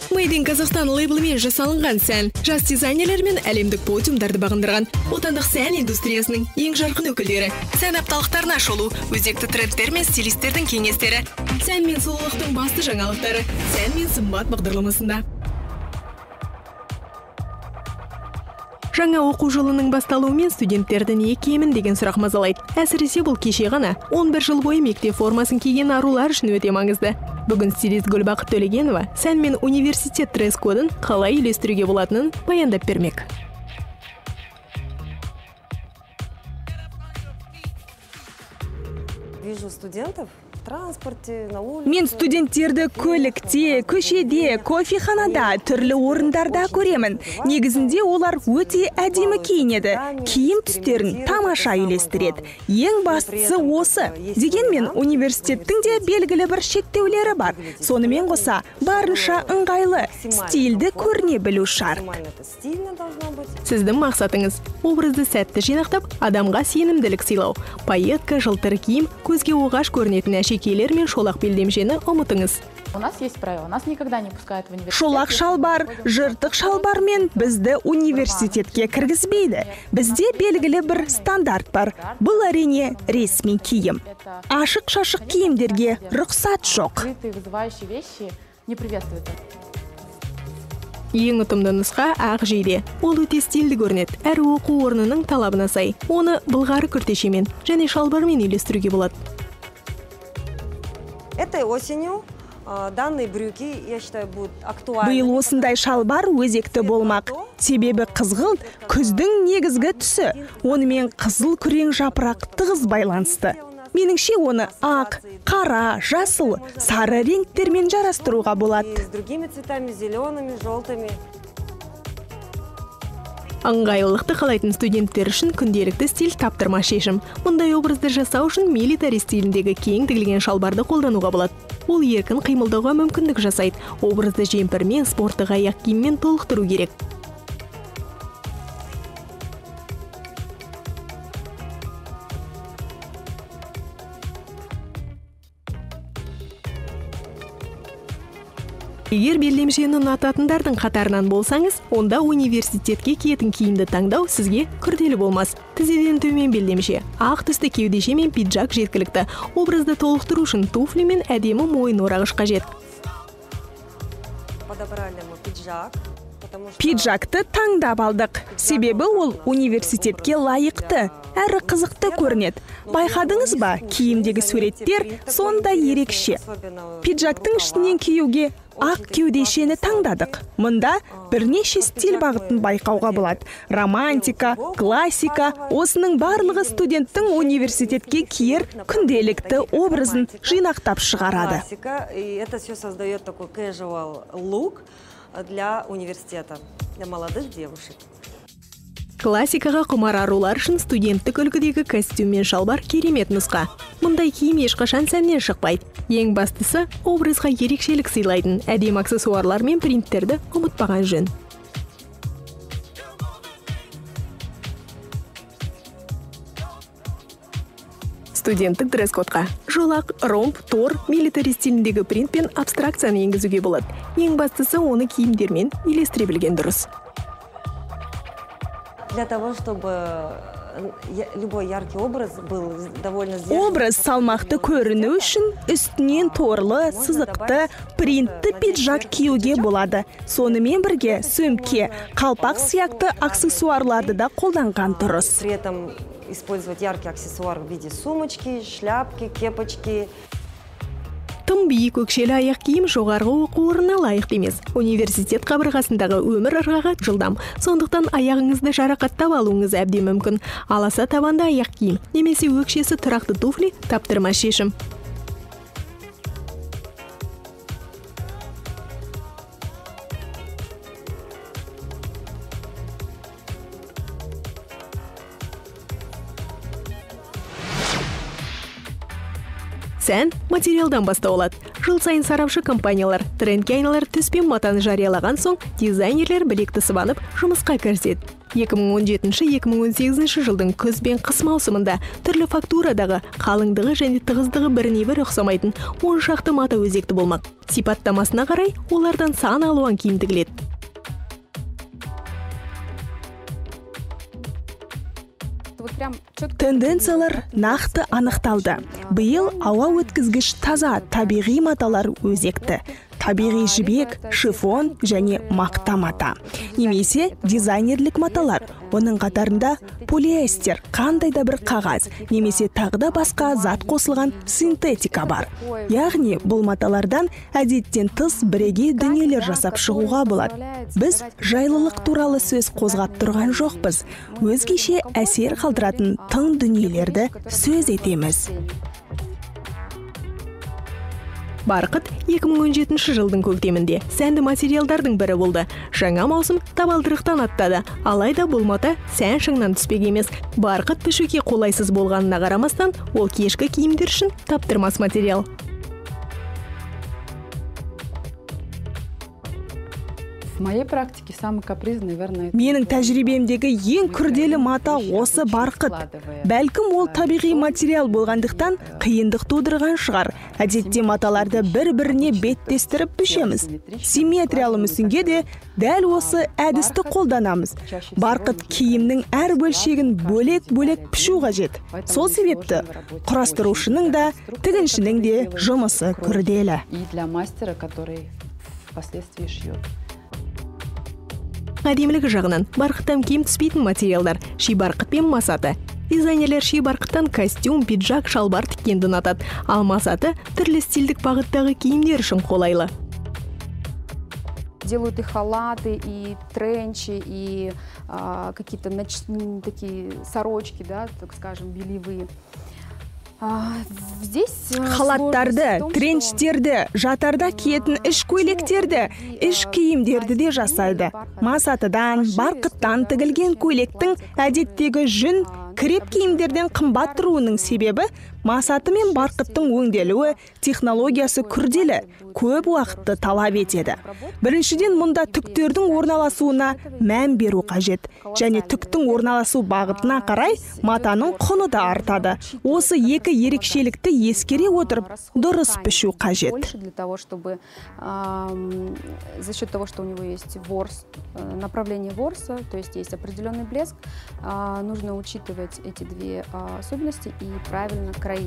Made in Kazakhstan лейблімен жасалынған сән, жас дизайнерлер мен әлемдік подиумдарды бағындырған отандық сән индустриясының ең жарқын өкілдері. Сән апталықтарына шолу, өзекті трендтер мен стилистердің кеңестері. Сән мен сұлулықтың басты жаңалықтары сән мен сымбат бағдарламасында. Жаңа оқу жылының басталуымен студенттердің не киемін деген сұрақ мазалайды. Әсіресе бұл кеше ғана 11 жыл бойы мектеп формасын киген арулар үшін өте маңызды. Бүгін стилист Гүлбақыт Төлегенова сән мен университет дресс-кодын қалай үйлестіруге болатынын баяндап бермек. Вижу студентов в транспорте, на улице. Мен студенттерді көлікте, көшеде, кофеханада, түрлі орындарда көремін. Негізінде олар өте әдемі киінеді. Киім түстерін тамаша үйлестіреді. Ең бастысы осы. Дегенмен университеттің де белгілі бір шектеулері бар. Сонымен қоса барынша ыңғайлы, стильді көріне білу шарт. Сіздің мақсатыңыз образды сәтті жинақтап, адамға сенімділік сыйлау. Пайетка, жылтыр киім, көзге оғаш көрінетін әшекейлер мен шолақ белдемшені ұмытыңыз. У нас есть правило, нас никогда не пускают в университет. Шолақ шалбар, жыртық шалбармен бізді университетке кіргізбейді. Бізде белгілі бір стандарт бар. Бұл әрине ресми киім. Ашық-шашық киімдерге рұқсат жоқ. Вызывающие вещи не приветствуются. Ең ұтымды нұсқа ақ жейде. Ол өте стильді көрінеді, әр оқу орнының талабына сай. Оны былғары күртешемен және шалбармен үйлестіруге болады. Этой осенью данные брюки, я считаю, будут актуальны. Биыл осындай шалбар өзекті болмақ. Себебі қызғылт күздің негізгі түсі. Онымен қызыл күрең жапырақ тығыз байланысты. Меніңше оны ақ, қара, жасыл, сары реңктермен жарастыруға болады. С другими цветами, зелеными, желтыми. Ыңғайлылықты қалайтын студенттер үшін күнделікті стиль таптырма шешім. Мұндай образды жасау үшін милитари стиліндегі кең тігілген шалбарды қолдануға болады. Ол еркін қимылдауға мүмкіндік жасайды. Образды жемпірмен, спорттық аяқ киіммен толықтыру керек. Егер белдемшені ұнататындардың қатарынан болсаңыз, онда университетке киетін киімді таңдау сізге күрделі болмас. Тізеден төмен белдемше, ақ түсті кеудеше мен пиджак жеткілікті. Образды толықтыру үшін туфли мен әдемі мойын орағыш қажет. Пиджакты таңдап алдық. Себебі ол университетке лайықты, әрі қызықты көрінеді. Байқадыңыз ба, киімдегі суреттер сонда ерекше. Пиджактың ішінен киюге ақ кеудешені таңдадық. Мұнда бірнеше стиль бағытын байқауға болады. Романтика, классика, осының барлығы студенттің университетке киер күнделікті образын жинақтап шығарады. Это все создает такой casual look для университета, для молодых девушек. Классикаға құмар арулар үшін студенттік үлгідегі костюм мен шалбар керемет нұсқа. Мұндай киім ешқашан сәннен шықпайды. Ең бастысы образға ерекшелік сыйлайтын әдемі аксессуарлар мен принттерді ұмытпаған жөн. Студенттік дресс-кодқа жолақ, ромб, тор, милитари стиліндегі принт пен абстракцияны енгізуге болады. Ең бастысы оны киімдермен үйлестіре білген дұрыс. Для того, чтобы любой яркий образ был довольно сдержанным. Образ салмақты көріну үшін үстінен торлы, сызықты, принтті пиджак киюге болады. Сонымен бірге сөмке, қалпақ сияқты аксессуарларды да қолданған дұрыс. При этом использовать яркий аксессуар в виде сумочки, шляпки, кепочки. Тым биік көкшелі аяқ киім жоғарғы оқу орнына лайықты емес. Университет қабырғасындағы өмір ырғағы жылдам. Сондықтан аяғыңызды жарақаттап алуыңыз әбден мүмкін. Аласа табанда аяқ киім немесе өкшесі тұрақты туфли таптырмас шешім. Сән материалдан бастау алады. Жыл сайын сарапшы компаниялар трендке айналар түс пен матаны жариялаған соң дизайнерлер білекті сыбанып жұмысқа кіріседі. 2017-2018 жылдың күз бен қыс маусымында түрлі фактурадағы қалыңдығы және тығыздығы біріне бірі ұқсамайтын 10 шақты мата өзекті болмақ. Сипаттамасына қарай олардан сан алуан киім тігіледі. Тенденциялар нақты анықталды. Биыл ауа өткізгіш таза табиғи маталар өзекті. Табиғи жібек, шифон және мақта мата. Немесе дизайнерлік маталар. Оның қатарында полиэстер, қандай да бір қағаз, немесе тағыда басқа зат қосылған синтетика бар. Яғни бұл маталардан әдеттен тыс бірегей дүниелер жасап шығуға болады. Біз жайлылық туралы сөз қозғап тұрған жоқпыз. Өзгеше әсер қалдыратын тың дүниелерді сөз етеміз. Барқыт 2017 жылдың көктемінде сәнді материалдардың бірі болды. Жаңа маусым табалдырықтан аттады. Алайда бұл мата сән шыңнан түспек емес. Барқыт пішуге қолайсыз болғанына қарамастан, ол кешкі киімдер үшін таптырмас материал. В моей практике самый капризный, наверное, Менің тәжірибемдегі ең күрделі мата осы барқыт. Бәлкім ол табиғи материал болғандықтан қиындық тудырған шығар. Әдетте маталарды бір-біріне беттестіріп пішеміз. Симметриялы мүсінге де дәл осы әдісті қолданамыз. Барқыт киімнің әр бөлшегін бөлек-бөлек пішу қажет. Сол себепті құрастырушының да, тігіншінің де жұмысы күрделі. и для мастера, который впоследствии шьет. Әдемілігі жағынан барқыттан кем түспейтін материалдар ши барқыт пен масаты. Дизайнерлер ши барқыттан костюм, пиджак, шалбар тіккенді ұнатады, ал масаты түрлі стильдік бағыттағы киімдер үшін қолайлы. Делают и халаты, и тренчи, и какие-то такие сорочки, да, так скажем, бельевые. Халаттарды, тренчтерді, жатарда киетін іш көйлектерді, іш киімдерді де жасайды. Масатыдан, барқыттан тігілген көйлектің әдеттегі жүн, креп киімдерден қымбат тұруының себебі масаты мен барқыттың өңделуі технологиясы күрделі, көп уақытты талап етеді. Біріншіден мұнда түктердің орналасуына мән беру қажет, және түктің орналасу бағытына қарай матаның құны да артады. Осы екі ерекшелікті ескере отырып, дұрыс пішу қажет. Для того, чтобы за счет того, что у него есть ворс, направление ворса, то есть есть определенный блеск, нужно учитывать эти две особенности и правильно кроить.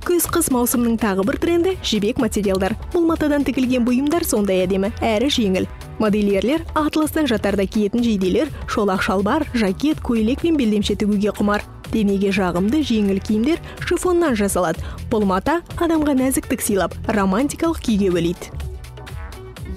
Күз-қыс маусымның тағы бір тренді жібек материалдар. Бұл матадан тігілген бұйымдар сондай әдемі, әрі жеңіл. Модельерлер атластан жатарда киетін жейделер, шолақ шалбар, жакет, көйлек пен белдемше тігуге құмар. Денеге жағымды жеңіл киімдер шифоннан жасалады. Бұл мата адамға нәзіктік сыйлап, романтикалық күйге бөлейді.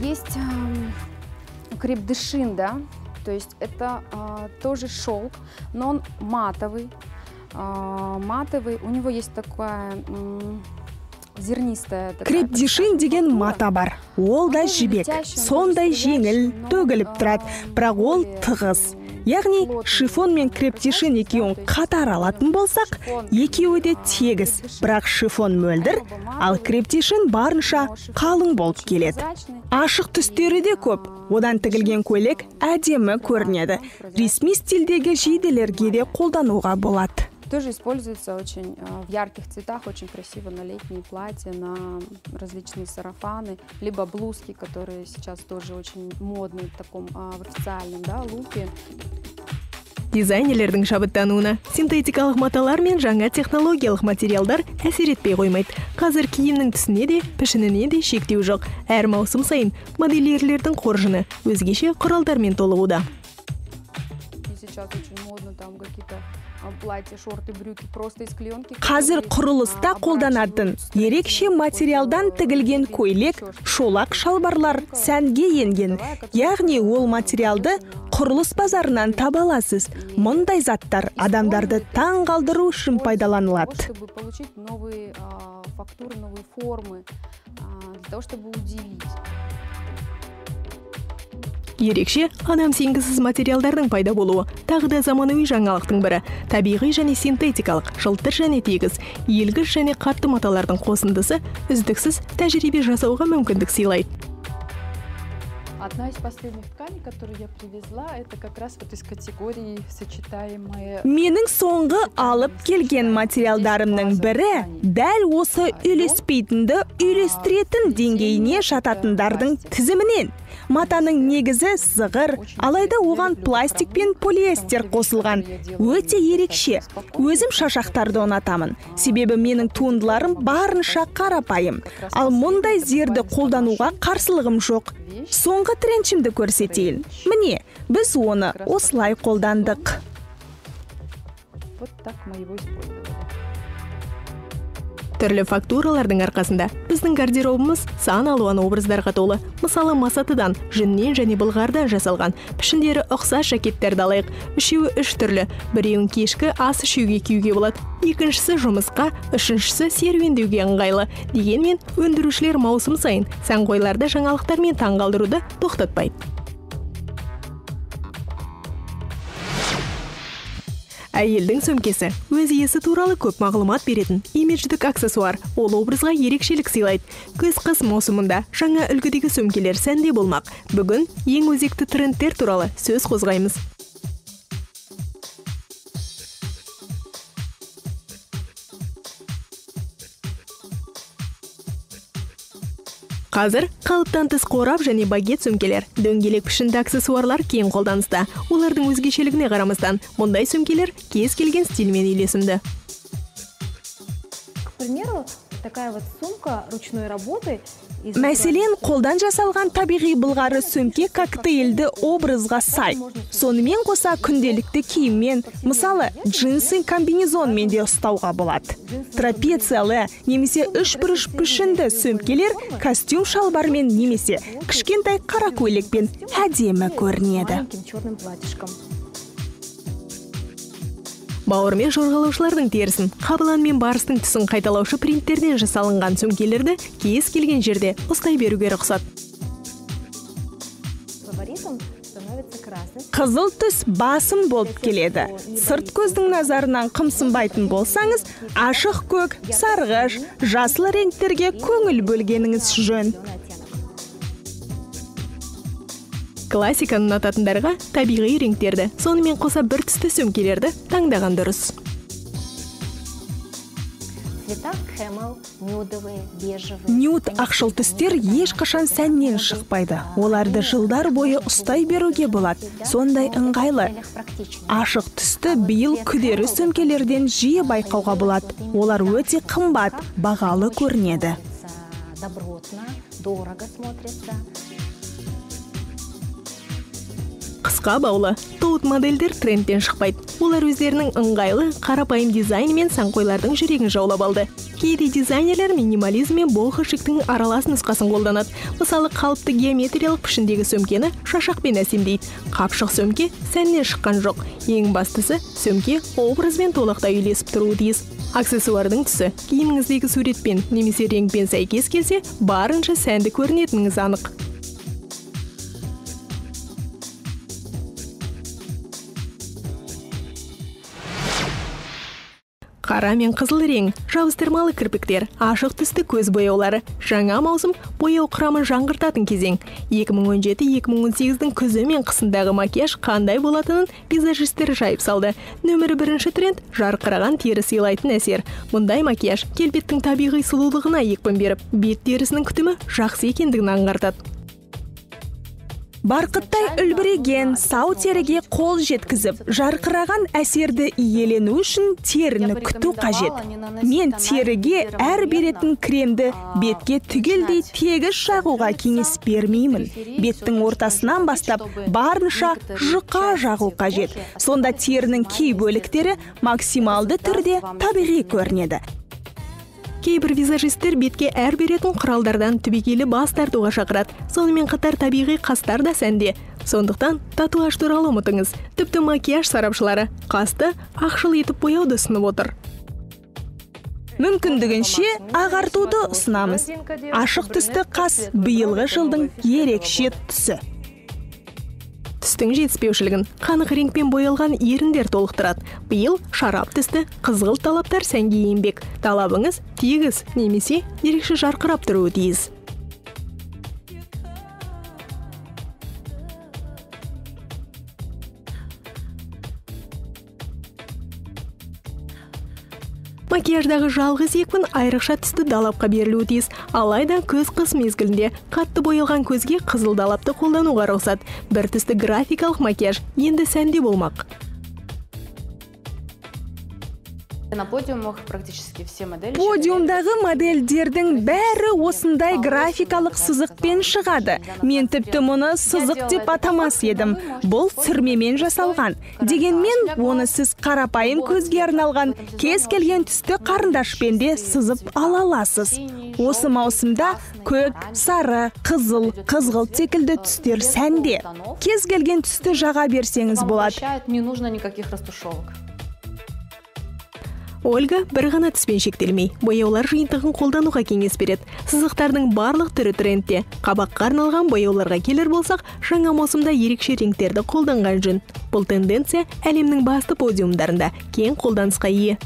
Есть креп-дешин, да, то есть это тоже шелк, но он матовый. Матовый, у него есть такая зернистая. Креп-дешин деген мата бар. Ол да жібек, сондай жеңіл, төгіліп тұрады, бірақ ол тығыз. Яғни шифон мен креп-дешин екеуін қатар алатын болсақ, екеуі де тегіс, бірақ шифон мөлдір, ал креп-дешин барынша қалың болып келеді. Ашық түстері де көп, одан тігілген көйлек әдемі көрінеді. Ресми стильдегі жейделерге де қолдануға болады. Тоже используется очень в ярких цветах, очень красиво на летние платья, на различные сарафаны, либо блузки, которые сейчас тоже очень модны в таком в официальном, да, луке. Дизайнерлердің шабыттануына синтетикалық маталар мен жаңа технологиялық материалдар әсер етпей қоймайды. Қазір киімнің түсіне де, пішініне де шектеу жоқ. Әр маусым сайын модельерлердің қоржыны өзгеше құралдармен толығуда. Сейчас очень модно там какие-то платья, шорты, брюки просто из клеенки. Қазір құрылыста қолданатын ерекше материалдан тігілген көйлек, шолақ шалбарлар сәнге енген. Яғни ол материалды құрылыс базарынан таба аласыз. Мұндай заттар адамдарды таң қалдыру үшін пайдаланылады. Чтобы получить новые фактуры, новые формы, для того, чтобы удивить. Ерекше адам сенгісіз материалдардың пайда болуы тағы да заманауи жаңалықтың бірі. Табиғи және синтетикалық, жылтыр және тегіс, иілгіш және қатты маталардың қосындысы үздіксіз тәжірибе жасауға мүмкіндік сыйлайды. Одна из последних тканей, которую я привезла, это как раз вот из категории сочетаемые. Менің соңғы алып келген материалдарымның бірі дәл осы үйлеспейтінді үйлестіретін деңгейіне жататындардың тізімінен. Матаның негізі зығыр, алайда оған пластик пен полиэстер қосылған. Өте ерекше. Өзім шашақтарды ұнатамын. Себебі менің туындыларым барынша қарапайым. Ал мұндай зерді қолдануға қарсылығым жоқ. Соңғы трендшімді көрсетейін. Міне, біз оны осылай қолдандық. Вот так мы его использовали. Түрлі фактуралардың арқасында біздің гардеробымыз сан алуан образдарға толы. Мысалы, масатыдан, жүннен және былғардан жасалған пішіндері ұқсас жакеттерді алайық. Үшеуі үш түрлі. Біреуін кешкі ас ішуге киюге болады. Екіншісі жұмысқа, үшіншісі серуендеуге ыңғайлы. Дегенмен, өндірушілер маусым сайын сәнқойларды жаңалықтармен таңғалдыруды тоқтатпайды. Әйелдің сөмкесі өз иесі туралы көп мағлұмат беретін имидждік аксессуар. Ол образға ерекшелік сыйлайды. Күз-қыс маусымында жаңа үлгідегі сөмкелер сәнде болмақ. Бүгін ең өзекті трендтер туралы сөз қозғаймыз. Қазір қалыптан тыс қорап және багет сөмкелер, дөңгелек пішінді аксессуарлар кең қолданыста. Олардың өзгешелігіне қарамастан, мұндай сөмкелер кез келген стильмен үйлесімді. К примеру, такая вот сумка ручной работы. Мәселен, қолдан жасалған табиғи былғары сөмке коктейльді образға сай. Сонымен қоса күнделікті киіммен, мысалы, джинсы комбинезонмен де ұстауға болады. Трапециялы немесе үш бұрыш пішінді сөмкелер костюм шалбармен немесе кішкентай қара көйлекпен әдемі көрінеді. Бауырмен жорғалаушылардың терісін, қабылан мен барыстың түсін қайталаушы принттерден жасалынған сөмкелерді кез келген жерде ұстай беруге рұқсат. Қызыл түс басым болып келеді. Сырт көздің назарынан қымсынбайтын болсаңыз, ашық көк, сарғыш, жасыл реңктерге көңіл бөлгеніңіз жөн. Классиканы ұнататындарға табиғи реңктерді, сонымен қоса бір түсті сөмкелерді таңдаған дұрыс. Нюд ақшыл түстер ешқашан сәннен шықпайды. Оларды жылдар бойы ұстай беруге болады. Сондай ыңғайлы. Ашық түсті биыл күдері сөмкелерден жиі байқауға болады. Олар өте қымбат, бағалы көрінеді. Қысқа баулы, тоут модельдер трендтен шықпайды. Олар өздерінің ыңғайлы, қарапайым дизайнымен сәнқойлардың жүрегін жаулап алды. Кейде дизайнерлер минимализм мен болғы шиктің аралас нұсқасын қолданады. Мысалы, қалыпты геометриялық пішіндегі сөмкені шашақпен әсемдейді. Қапшық сөмке сәннен шыққан жоқ. Ең бастысы, сөмке образбен толықтай үйлесіп тұруы тиіс. Аксессуардың түсі киіміңіздегі суретпен немесе реңкпен сәйкес келсе, барынша сәнді көрінетініңіз анық. Қара мен қызыл рең, жабыстырмалы кірпіктер, ашық түсті көз бояулары. Жаңа маусым бояу құрамын жаңғыртатын кезең. 2017-2018-дің күзі мен қысындағы макияж қандай болатынын визажистер жайып салды. Нөмірі бірінші тренд – жарқыраған тері сыйлайтын әсер. Мұндай макияж келбеттің табиғи сұлулығына екпін беріп, бет терісінің күтімі жақсы екендігін аңғартады. Барқыттай үлбіреген сау теріге қол жеткізіп, жарқыраған әсерді иелену үшін теріні күту қажет. Мен теріге әр беретін кремді бетке түгелдей тегіс жағуға кеңес бермеймін. Беттің ортасынан бастап барынша жұқа жағу қажет. Сонда терінің кей бөліктері максималды түрде табиғи көрінеді. Кейбір визажистер бетке әр беретін құралдардан түбегейлі бас тартуға шақырады. Сонымен қатар табиғи қастар да сәнде. Сондықтан татуаж туралы ұмытыңыз. Тіпті макияж сарапшылары қасты ақшыл етіп бояуды ұсынып отыр. Мүмкіндігінше ағартуды ұсынамыз. Ашық түсті қас биылғы жылдың ерекше түсі. Түстің жетіспеушілігін қанық реңкпен боялған еріндер толықтырады. Биыл шарап түсті, қызғылт талаптар сәнге еңбек. Талабыңыз тегіс немесе ерекше жарқырап тұруы тиіс. Макияждағы жалғыз екпін айрықша түсті далапқа берілуі тиіс. Алайда көз-қыс мезгілінде қатты боялған көзге қызыл далапты қолдануға рұқсат. Бір түсті графикалық макияж енді сәнде болмақ. На подиумах практически все модели. Подиумдағы модельдердің бәрі осындай графикалық сызықпен шығады. Мен тіпті мұны сызық деп атамас едім. Бұл сүрмемен жасалған. Дегенмен, оны сіз қарапайым көзге арналған кез келген түсті қарындашпен де сызып ала аласыз. Осы маусымда көк, сары, қызыл, қызғылт секілді түстер сәнде. Кез келген түсті жаға берсеңіз болады. Не нужно никаких растушевок. Ольга бір ғана түспен шектелмей, бояулар жиынтығын қолдануға кеңес береді. Сызықтардың барлық түрі трендте. Қабаққа арналған бояуларға келер болсақ, жаңа маусымда ерекше реңктерді қолданған жөн. Бұл тенденция әлемнің басты подиумдарында кең қолданысқа ие.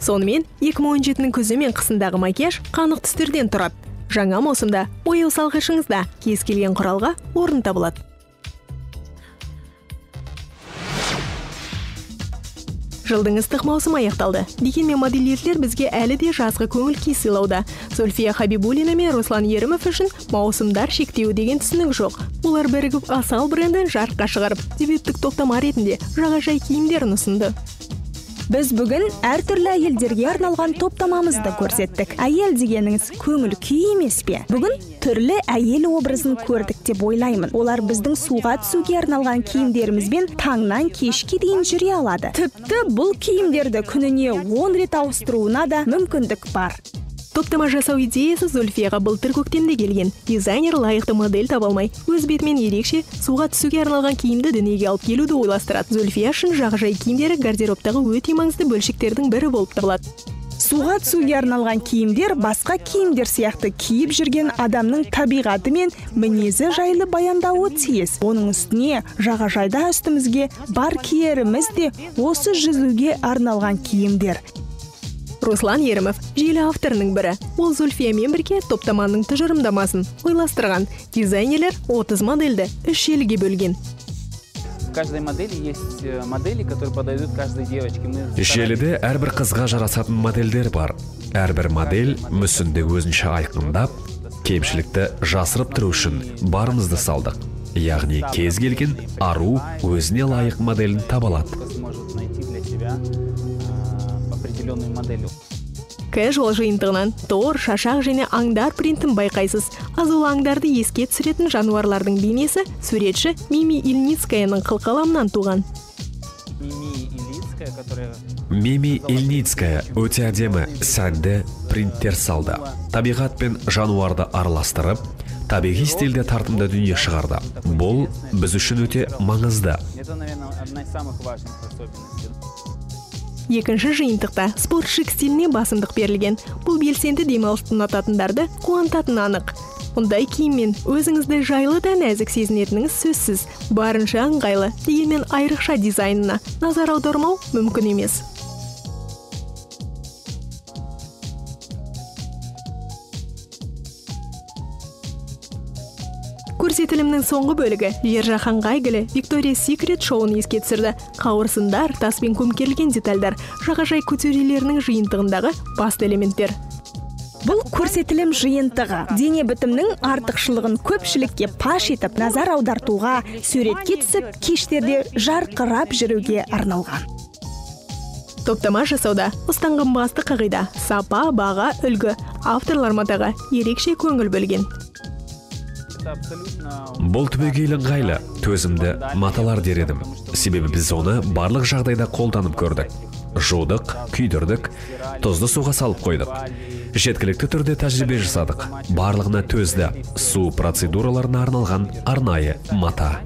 Сонымен, 2017-нің күзі мен қысындағы макияж қанық түстерден тұрады. Жаңа маусымда бояу салғышыңызда кез келген құралға орын табылады. Жылдың ыстық маусым аяқталды. Дегенмен модельерлер бізге әлі де жазғы көңіл күй сыйлауда. Зульфия Хабибуллина мен Руслан Ерімов үшін маусымдар шектеуі деген түсінік жоқ. Олар бірігіп Асал брендін жарыққа шығарып, дебюттік топтама ретінде жағажай киімдерін ұсынды. Біз бүгін әртүрлі әйелдерге арналған топтамамызды көрсеттік. Әйел дегеніңіз көңіл күй емес пе? Бүгін түрлі әйел образын көрдік деп ойлаймын. Олар біздің суға түсуге арналған киімдерімізбен таңнан кешке дейін жүре алады. Тіпті бұл киімдерді күніне 10 рет ауыстыруына да мүмкіндік бар. Топтама жасау идеясы Зульфияға былтыр көктемде келген. Дизайнер лайықты модель таба алмай, өз бетімен ерекше суға түсуге арналған киімді дүниеге алып келуді ойластырады. Зульфия үшін жағажай киімдері гардеробтағы өте маңызды бөлшектердің бірі болып табылады. Суға түсуге арналған киімдер басқа киімдер сияқты киіп жүрген адамның табиғаты мен мінезі жайлы баяндауы тиіс. Оның үстіне жағажайда үстімізге бар киеріміз де осы жүзуге арналған киімдер. Руслан Ерімов желі авторының бірі. Ол Зульфиямен бірге топтаманың тұжырымдамасын ойластырған. Дизайнерлер 30 модельді 3 желіге бөлген. В каждой модели есть модели, которые подойдут каждой девочке. Желіде әрбір қызға жарасатын модельдер бар. Әрбір модель мүсінді өзінше айқындап, кемшілікті жасырып тұру үшін барымызды салдық. Яғни кез келген ару өзіне лайық моделін таба алады. Casual жиынтығынан тор, шашақ және аңдар принтін байқайсыз. Азулы аңдарды еске түсіретін жануарлардың бейнесі суретші Мими Ильницкаяның қылқаламынан туған. Мими Ильницкая өте әдемі сәнді принттер салды. Табиғат пен жануарды араластырып, табиғи стильде тартымды дүние шығарды. Бұл біз үшін өте маңызды. Екінші жиынтықта спортшық стиліне басымдық берілген. Бұл белсенді демалысты ұнататындарды қуантатын анық. Мұндай киіммен өзіңізді жайлы да нәзік сезінетініңіз сөзсіз. Барынша ыңғайлы, дегенмен айрықша дизайнына назар аудармау мүмкін емес. Көрсетілімнің соңғы бөлігі жер жаһанға әйгілі Victoria's Secret шоуын еске түсірді. Қауырсындар, таспен көмкерілген детальдар, жағажай көтерелерінің жиынтығындағы басты элементтер. Бұл көрсетілім жиынтығы дене бітімнің артықшылығын көпшілікке паш етіп, назар аудартуға, суретке түсіп, кештерде жарқырап жүруге арналған. Топтама жасауда ұстанған басты қағида сапа, баға, үлгі, авторлар матаға ерекше көңіл бөлген. Бұл түбегейлі ыңғайлы, төзімді маталар дер едім. Себебі біз оны барлық жағдайда қолданып көрдік. Жудық, күйдірдік, тұзды суға салып қойдық. Жеткілікті түрде тәжірибе жасадық. Барлығына төзді, су процедураларына арналған арнайы мата.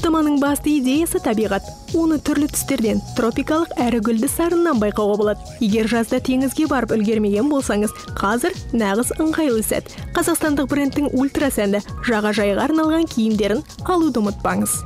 Топтаманың басты идеясы табиғат. Оны түрлі түстерден, тропикалық әрі гүлді сарыннан байқауға болады. Егер жазда теңізге барып үлгермеген болсаңыз, қазір нағыз ыңғайлы сәт. Қазақстандық брендтің ультра сәнді жағажайға арналған киімдерін алуды ұмытпаңыз.